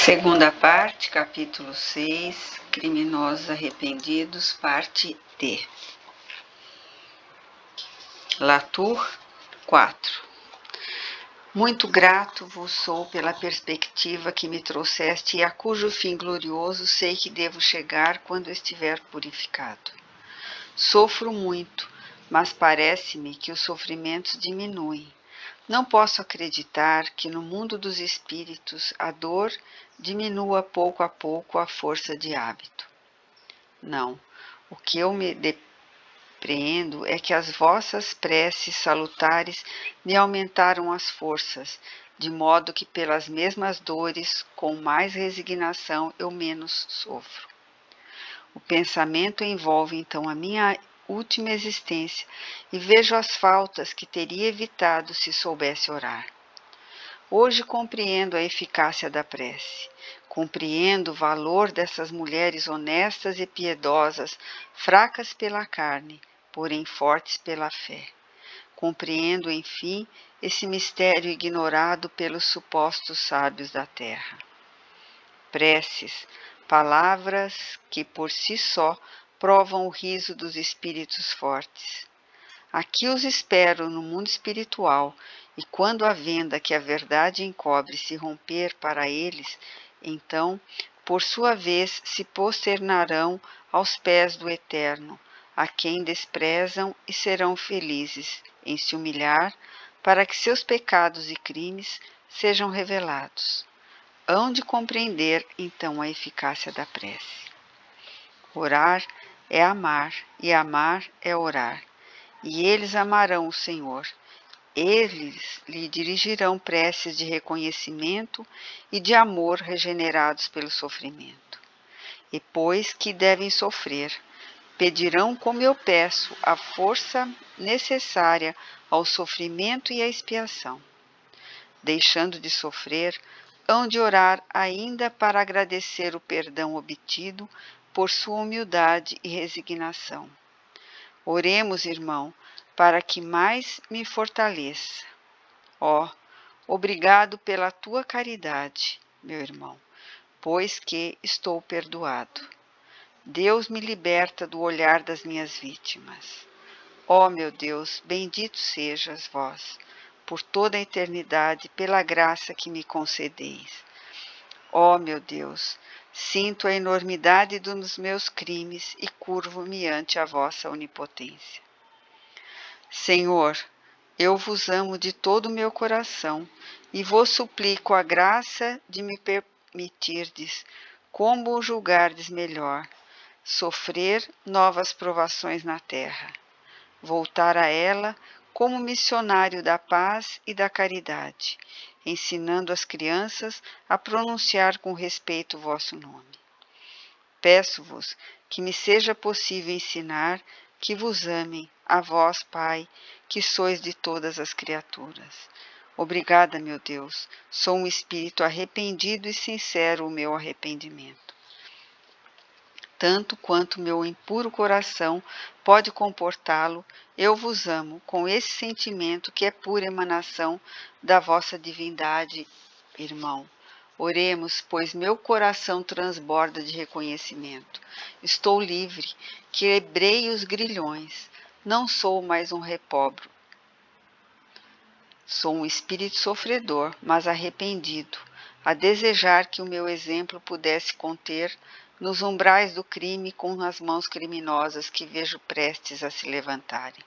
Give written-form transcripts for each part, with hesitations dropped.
Segunda parte, capítulo 6, Criminosos Arrependidos, parte D. Latour 4. Muito grato vos sou pela perspectiva que me trouxeste e a cujo fim glorioso sei que devo chegar quando estiver purificado. Sofro muito, mas parece-me que os sofrimentos diminuem. Não posso acreditar que no mundo dos espíritos a dor diminua pouco a pouco a força de hábito. Não, o que eu me depreendo é que as vossas preces salutares me aumentaram as forças, de modo que pelas mesmas dores, com mais resignação, eu menos sofro. O pensamento envolve então a minha última existência e vejo as faltas que teria evitado se soubesse orar. Hoje compreendo a eficácia da prece, compreendo o valor dessas mulheres honestas e piedosas, fracas pela carne, porém fortes pela fé. Compreendo, enfim, esse mistério ignorado pelos supostos sábios da terra. Preces, palavras que por si só provam o riso dos espíritos fortes. Aqui os espero no mundo espiritual, e quando a venda que a verdade encobre se romper para eles, então, por sua vez, se prosternarão aos pés do Eterno, a quem desprezam e serão felizes em se humilhar, para que seus pecados e crimes sejam revelados. Hão de compreender, então, a eficácia da prece. Orar é amar, e amar é orar. E eles amarão o Senhor. Eles lhe dirigirão preces de reconhecimento e de amor regenerados pelo sofrimento. E pois que devem sofrer, pedirão como eu peço a força necessária ao sofrimento e à expiação. Deixando de sofrer, hão de orar ainda para agradecer o perdão obtido por sua humildade e resignação. Oremos, irmão, para que mais me fortaleça. Ó, obrigado pela tua caridade, meu irmão, pois que estou perdoado. Deus me liberta do olhar das minhas vítimas. Ó, meu Deus, bendito sejas vós, por toda a eternidade, pela graça que me concedeis. Ó, meu Deus, sinto a enormidade dos meus crimes e curvo-me ante a vossa onipotência. Senhor, eu vos amo de todo o meu coração e vos suplico a graça de me permitirdes, como o julgardes melhor, sofrer novas provações na terra, voltar a ela como missionário da paz e da caridade, ensinando as crianças a pronunciar com respeito o vosso nome. Peço-vos que me seja possível ensinar que vos amem, a vós, Pai, que sois de todas as criaturas. Obrigada, meu Deus, sou um espírito arrependido e sincero o meu arrependimento. Tanto quanto meu impuro coração pode comportá-lo, eu vos amo com esse sentimento que é pura emanação da vossa divindade, irmão. Oremos, pois meu coração transborda de reconhecimento. Estou livre, quebrei os grilhões. Não sou mais um repobro. Sou um espírito sofredor, mas arrependido, a desejar que o meu exemplo pudesse conter nos umbrais do crime com as mãos criminosas que vejo prestes a se levantarem.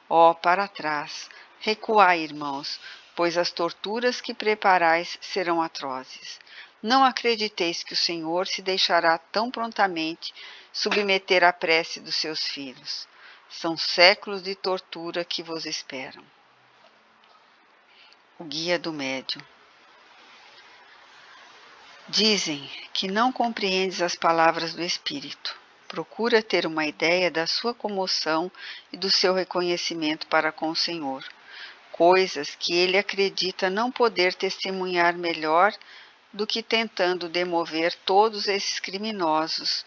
Ó, para trás, recuai, irmãos, pois as torturas que preparais serão atrozes. Não acrediteis que o Senhor se deixará tão prontamente submeter à prece dos seus filhos. São séculos de tortura que vos esperam. O Guia do Médium. Dizem que não compreendes as palavras do Espírito. Procura ter uma ideia da sua comoção e do seu reconhecimento para com o Senhor, coisas que ele acredita não poder testemunhar melhor do que tentando demover todos esses criminosos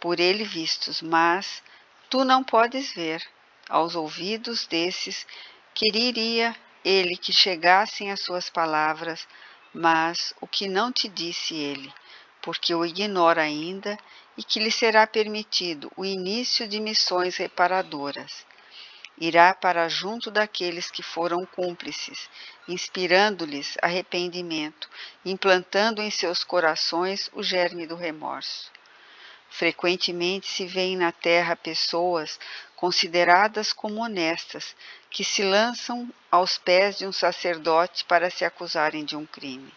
por ele vistos, mas tu não podes ver. Aos ouvidos desses, quereria ele que chegassem as suas palavras mas o que não te disse ele, porque o ignora ainda, e que lhe será permitido o início de missões reparadoras. Irá para junto daqueles que foram cúmplices, inspirando-lhes arrependimento, implantando em seus corações o germe do remorso. Frequentemente se vêem na terra pessoas consideradas como honestas, que se lançam aos pés de um sacerdote para se acusarem de um crime.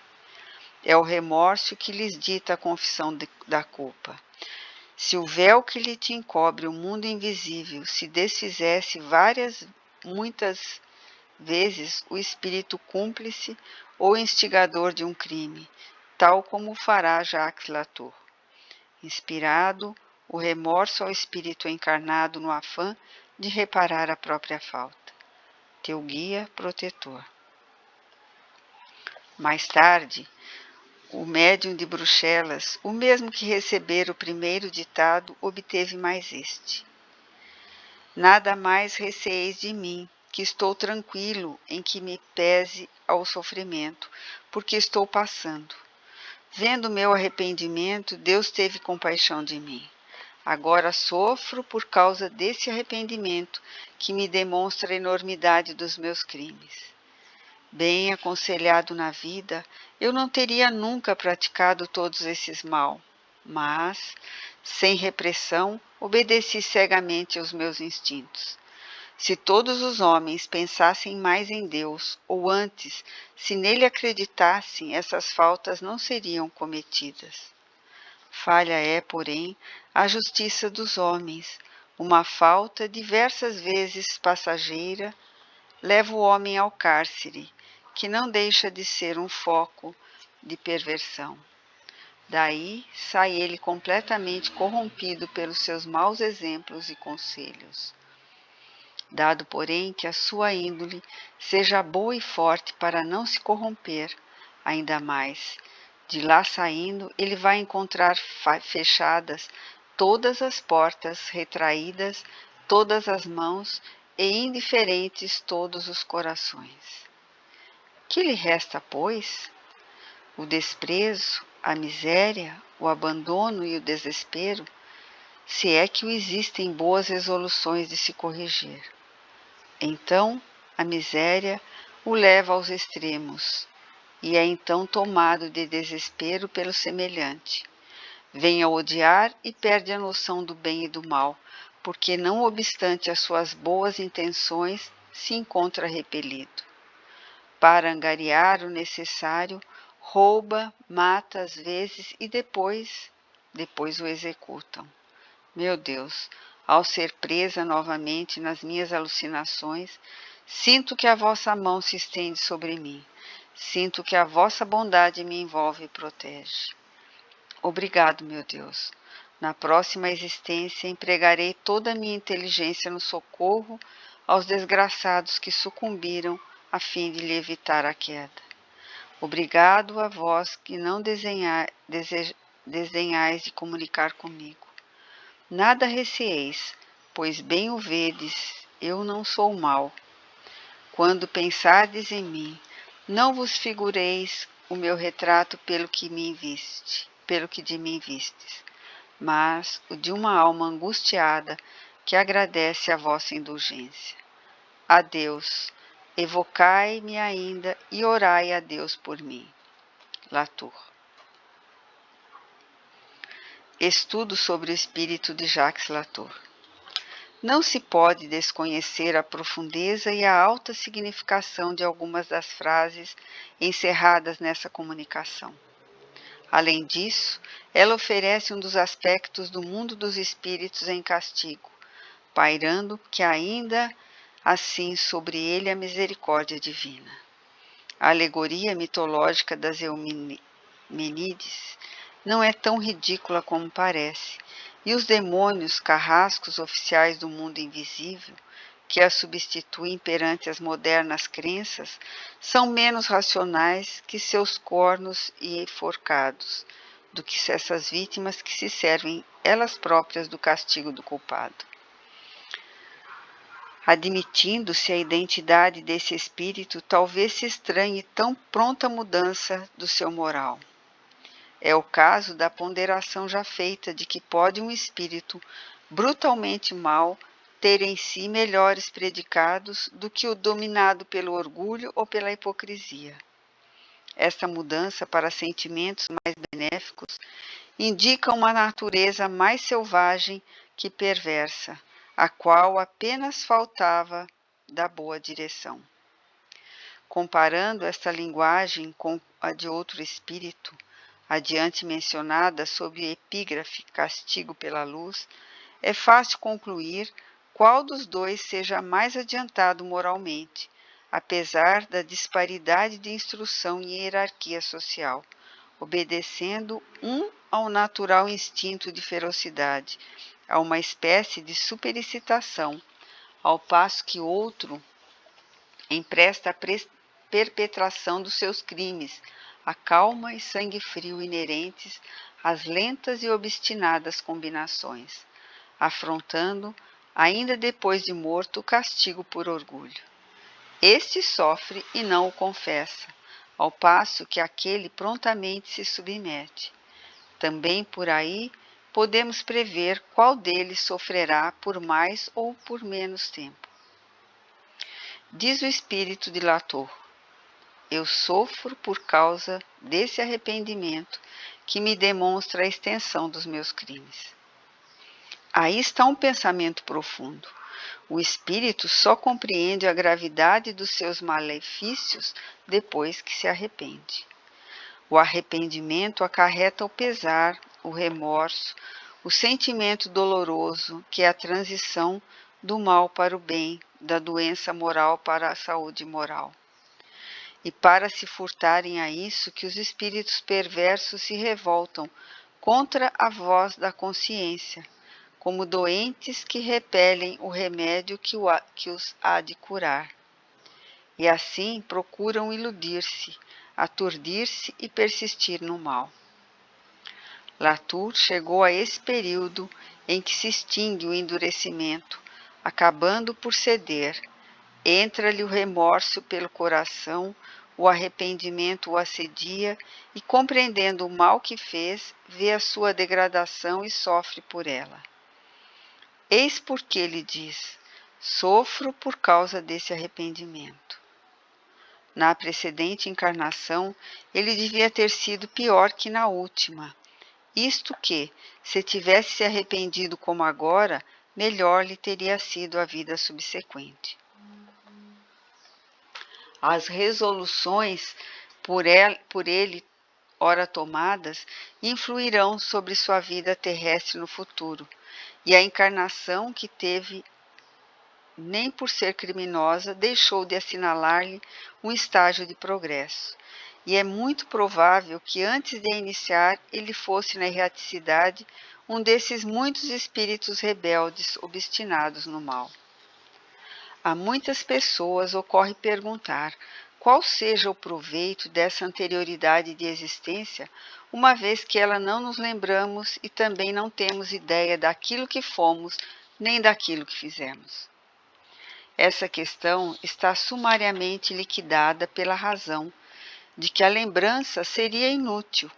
É o remorso que lhes dita a confissão da culpa. Se o véu que lhe te encobre o mundo invisível se desfizesse muitas vezes o espírito cúmplice ou instigador de um crime, tal como fará Jacques Latour. Inspirado, o remorso ao espírito encarnado no afã de reparar a própria falta. Teu guia protetor. Mais tarde, o médium de Bruxelas, o mesmo que recebera o primeiro ditado, obteve mais este. Nada mais receeis de mim, que estou tranquilo em que me pese ao sofrimento, porque estou passando. Vendo meu arrependimento, Deus teve compaixão de mim. Agora sofro por causa desse arrependimento que me demonstra a enormidade dos meus crimes. Bem aconselhado na vida, eu não teria nunca praticado todos esses mal, mas, sem repressão, obedeci cegamente aos meus instintos. Se todos os homens pensassem mais em Deus, ou antes, se nele acreditassem, essas faltas não seriam cometidas. Falha é, porém, a justiça dos homens. Uma falta, diversas vezes passageira, leva o homem ao cárcere, que não deixa de ser um foco de perversão. Daí sai ele completamente corrompido pelos seus maus exemplos e conselhos. Dado, porém, que a sua índole seja boa e forte para não se corromper, ainda mais, de lá saindo, ele vai encontrar fechadas todas as portas, retraídas todas as mãos e indiferentes todos os corações. Que lhe resta, pois? O desprezo, a miséria, o abandono e o desespero, se é que existem boas resoluções de se corrigir. Então, a miséria o leva aos extremos, e é então tomado de desespero pelo semelhante. Vem a odiar e perde a noção do bem e do mal, porque, não obstante as suas boas intenções, se encontra repelido. Para angariar o necessário, rouba, mata às vezes e depois o executam. Meu Deus, ao ser presa novamente nas minhas alucinações, sinto que a vossa mão se estende sobre mim. Sinto que a vossa bondade me envolve e protege. Obrigado, meu Deus. Na próxima existência, empregarei toda a minha inteligência no socorro aos desgraçados que sucumbiram a fim de lhe evitar a queda. Obrigado a vós que não desdenhais de comunicar comigo. Nada receeis, pois bem o vedes, eu não sou mau. Quando pensardes em mim, não vos figureis o meu retrato pelo que de mim vistes, mas o de uma alma angustiada que agradece a vossa indulgência. Adeus, evocai-me ainda e orai a Deus por mim. Latour. Estudo sobre o espírito de Jacques Latour. Não se pode desconhecer a profundeza e a alta significação de algumas das frases encerradas nessa comunicação. Além disso, ela oferece um dos aspectos do mundo dos espíritos em castigo, pairando que ainda assim sobre ele a misericórdia divina. A alegoria mitológica das Eumenides não é tão ridícula como parece, e os demônios carrascos oficiais do mundo invisível, que a substituem perante as modernas crenças, são menos racionais que seus cornos e enforcados, do que essas vítimas que se servem elas próprias do castigo do culpado. Admitindo-se a identidade desse espírito, talvez se estranhe tão pronta mudança do seu moral. É o caso da ponderação já feita de que pode um espírito brutalmente mau ter em si melhores predicados do que o dominado pelo orgulho ou pela hipocrisia. Esta mudança para sentimentos mais benéficos indica uma natureza mais selvagem que perversa, a qual apenas faltava da boa direção. Comparando esta linguagem com a de outro espírito, adiante mencionada sob o epígrafe Castigo pela Luz, é fácil concluir qual dos dois seja mais adiantado moralmente, apesar da disparidade de instrução e hierarquia social, obedecendo um ao natural instinto de ferocidade, a uma espécie de superexcitação, ao passo que outro empresta a perpetração dos seus crimes, a calma e sangue frio inerentes às lentas e obstinadas combinações, afrontando, ainda depois de morto, o castigo por orgulho. Este sofre e não o confessa, ao passo que aquele prontamente se submete. Também por aí podemos prever qual deles sofrerá por mais ou por menos tempo. Diz o espírito de Latour: eu sofro por causa desse arrependimento que me demonstra a extensão dos meus crimes. Aí está um pensamento profundo. O espírito só compreende a gravidade dos seus malefícios depois que se arrepende. O arrependimento acarreta o pesar, o remorso, o sentimento doloroso, que é a transição do mal para o bem, da doença moral para a saúde moral. E para se furtarem a isso que os espíritos perversos se revoltam contra a voz da consciência, como doentes que repelem o remédio que os há de curar. E assim procuram iludir-se, aturdir-se e persistir no mal. Latour chegou a esse período em que se extingue o endurecimento, acabando por ceder. Entra-lhe o remorso pelo coração, o arrependimento o assedia e, compreendendo o mal que fez, vê a sua degradação e sofre por ela. Eis porque ele diz: sofro por causa desse arrependimento. Na precedente encarnação, ele devia ter sido pior que na última. Isto que, se tivesse se arrependido como agora, melhor lhe teria sido a vida subsequente. As resoluções por ele ora tomadas influirão sobre sua vida terrestre no futuro, e a encarnação que teve, nem por ser criminosa, deixou de assinalar-lhe um estágio de progresso. E é muito provável que antes de iniciar ele fosse na erraticidade um desses muitos espíritos rebeldes obstinados no mal. A muitas pessoas ocorre perguntar qual seja o proveito dessa anterioridade de existência, uma vez que ela não nos lembramos e também não temos ideia daquilo que fomos nem daquilo que fizemos. Essa questão está sumariamente liquidada pela razão de que a lembrança seria inútil,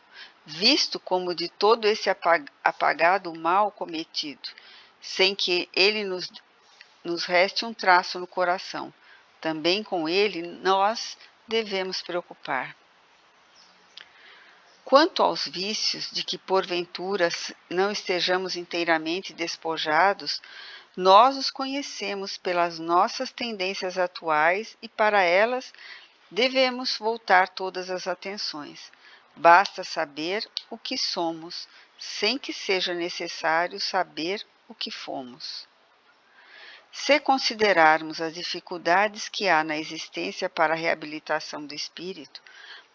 visto como de todo esse apagado o mal cometido, sem que ele nos reste um traço no coração. Também com ele nós devemos preocupar. Quanto aos vícios de que porventura não estejamos inteiramente despojados, nós os conhecemos pelas nossas tendências atuais e para elas devemos voltar todas as atenções. Basta saber o que somos, sem que seja necessário saber o que fomos. Se considerarmos as dificuldades que há na existência para a reabilitação do espírito,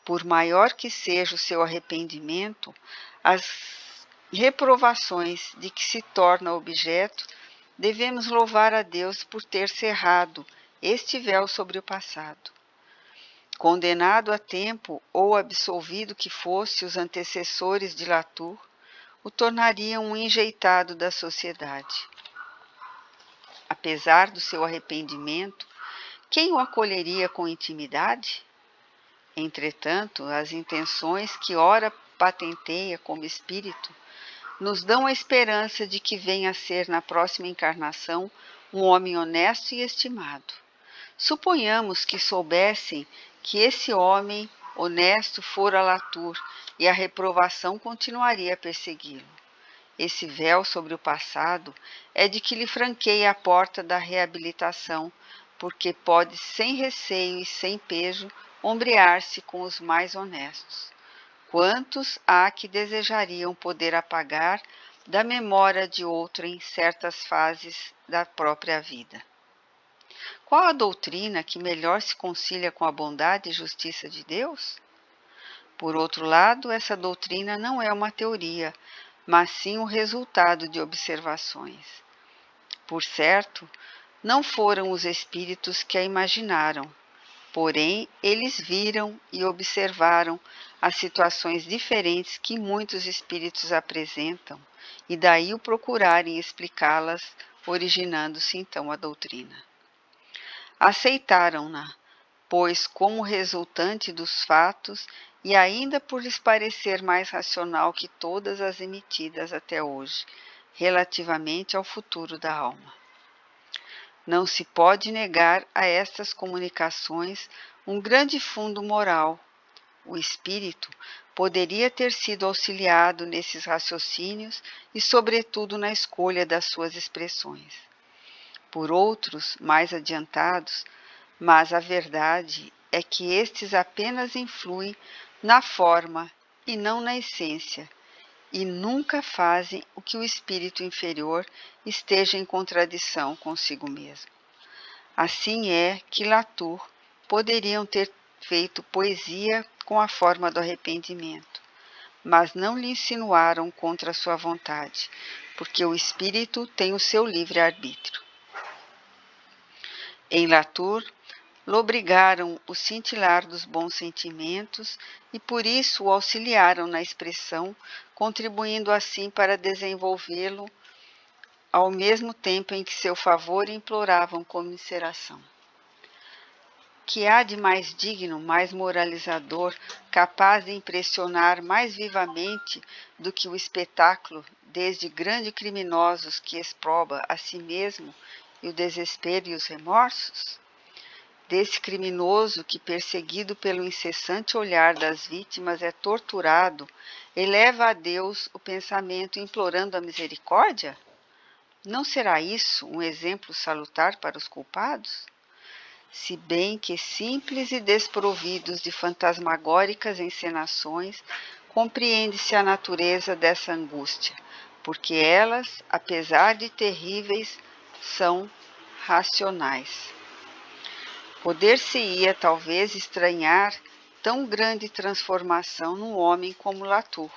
por maior que seja o seu arrependimento, as reprovações de que se torna objeto, devemos louvar a Deus por ter cerrado este véu sobre o passado. Condenado a tempo ou absolvido que fosse, os antecessores de Latour o tornariam um enjeitado da sociedade. apesar do seu arrependimento, quem o acolheria com intimidade? Entretanto, as intenções que ora patenteia como espírito nos dão a esperança de que venha a ser na próxima encarnação um homem honesto e estimado. Suponhamos que soubessem que esse homem honesto fora Latour e a reprovação continuaria a persegui-lo. Esse véu sobre o passado é de que lhe franqueia a porta da reabilitação, porque pode sem receio e sem pejo ombrear-se com os mais honestos. Quantos há que desejariam poder apagar da memória de outro em certas fases da própria vida? Qual a doutrina que melhor se concilia com a bondade e justiça de Deus? Por outro lado, essa doutrina não é uma teoria, mas sim o resultado de observações. Por certo, não foram os espíritos que a imaginaram, porém eles viram e observaram as situações diferentes que muitos espíritos apresentam, e daí o procurarem explicá-las, originando-se então a doutrina. Aceitaram-na, pois como resultante dos fatos e ainda por lhes parecer mais racional que todas as emitidas até hoje, relativamente ao futuro da alma. Não se pode negar a estas comunicações um grande fundo moral. O espírito poderia ter sido auxiliado nesses raciocínios e, sobretudo, na escolha das suas expressões. Por outros, mais adiantados, mas a verdade é que estes apenas influem na forma e não na essência, e nunca fazem o que o espírito inferior esteja em contradição consigo mesmo. Assim é que Latour poderiam ter feito poesia com a forma do arrependimento, mas não lhe insinuaram contra sua vontade, porque o espírito tem o seu livre-arbítrio. Em Latour, lobrigaram o cintilar dos bons sentimentos e por isso o auxiliaram na expressão, contribuindo assim para desenvolvê-lo ao mesmo tempo em que seu favor imploravam comiseração. Que há de mais digno, mais moralizador, capaz de impressionar mais vivamente do que o espetáculo, desde grandes criminosos que exproba a si mesmo e o desespero e os remorsos? Desse criminoso que, perseguido pelo incessante olhar das vítimas, é torturado, eleva a Deus o pensamento implorando a misericórdia? Não será isso um exemplo salutar para os culpados? Se bem que, simples e desprovidos de fantasmagóricas encenações, compreende-se a natureza dessa angústia, porque elas, apesar de terríveis, são racionais. Poder-se-ia talvez estranhar tão grande transformação num homem como Latour.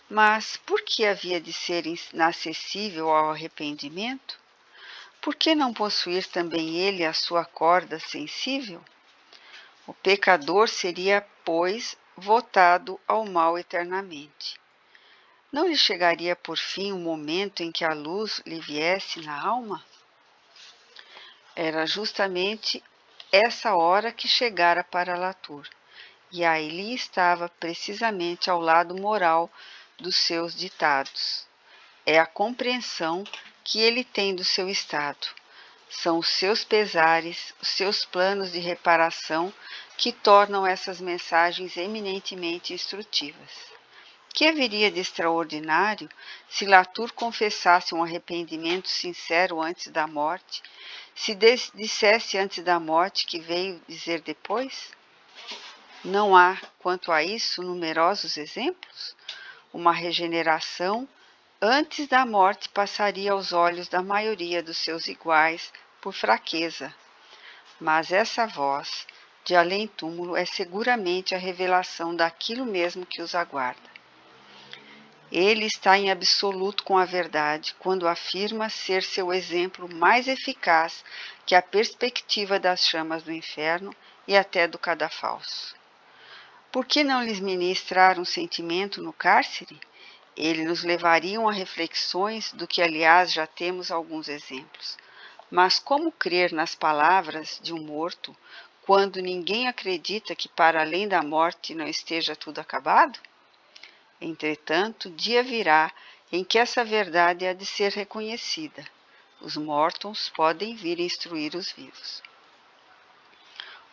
Mas por que havia de ser inacessível ao arrependimento? Por que não possuir também ele a sua corda sensível? O pecador seria, pois, votado ao mal eternamente. Não lhe chegaria por fim o momento em que a luz lhe viesse na alma? Era justamente essa hora que chegara para Latour, e ali estava precisamente ao lado moral dos seus ditados. É a compreensão que ele tem do seu estado. São os seus pesares, os seus planos de reparação que tornam essas mensagens eminentemente instrutivas. Que haveria de extraordinário se Latour confessasse um arrependimento sincero antes da morte, se dissesse antes da morte que veio dizer depois? Não há, quanto a isso, numerosos exemplos? Uma regeneração antes da morte passaria aos olhos da maioria dos seus iguais por fraqueza. Mas essa voz de além-túmulo é seguramente a revelação daquilo mesmo que os aguarda. Ele está em absoluto com a verdade quando afirma ser seu exemplo mais eficaz que a perspectiva das chamas do inferno e até do cadafalso. Por que não lhes ministrar um sentimento no cárcere? Ele nos levaria a reflexões do que, aliás, já temos alguns exemplos. Mas como crer nas palavras de um morto, quando ninguém acredita que para além da morte não esteja tudo acabado? Entretanto, dia virá em que essa verdade há de ser reconhecida. Os mortos podem vir instruir os vivos.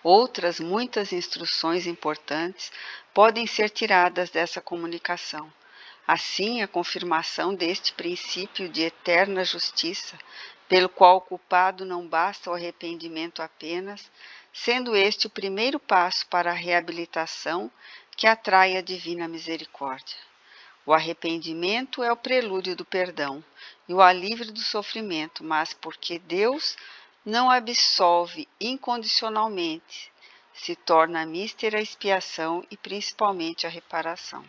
Outras muitas instruções importantes podem ser tiradas dessa comunicação. Assim, a confirmação deste princípio de eterna justiça, pelo qual o culpado não basta o arrependimento apenas, sendo este o primeiro passo para a reabilitação que atrai a divina misericórdia. O arrependimento é o prelúdio do perdão e o alívio do sofrimento, mas porque Deus não absolve incondicionalmente, se torna místera a expiação e principalmente a reparação.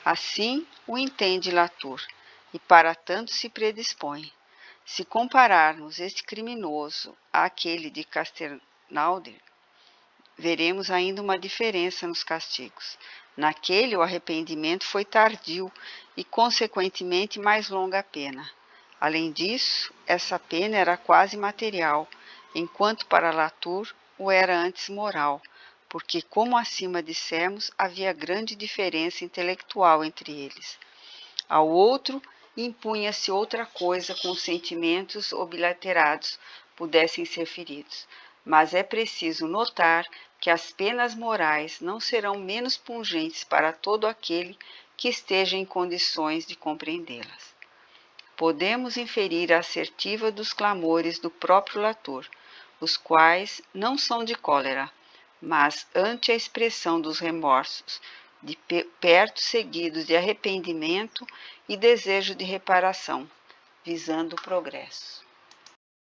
Assim o entende Latour, e para tanto se predispõe. Se compararmos este criminoso àquele de Castelnauder, veremos ainda uma diferença nos castigos. Naquele, o arrependimento foi tardio e, consequentemente, mais longa a pena. Além disso, essa pena era quase material, enquanto para Latour o era antes moral, porque, como acima dissemos, havia grande diferença intelectual entre eles. Ao outro, impunha-se outra coisa com os sentimentos obliterados pudessem ser feridos. Mas é preciso notar que as penas morais não serão menos pungentes para todo aquele que esteja em condições de compreendê-las. Podemos inferir a assertiva dos clamores do próprio Latour, os quais não são de cólera, mas ante a expressão dos remorsos, de perto seguidos de arrependimento e desejo de reparação, visando o progresso.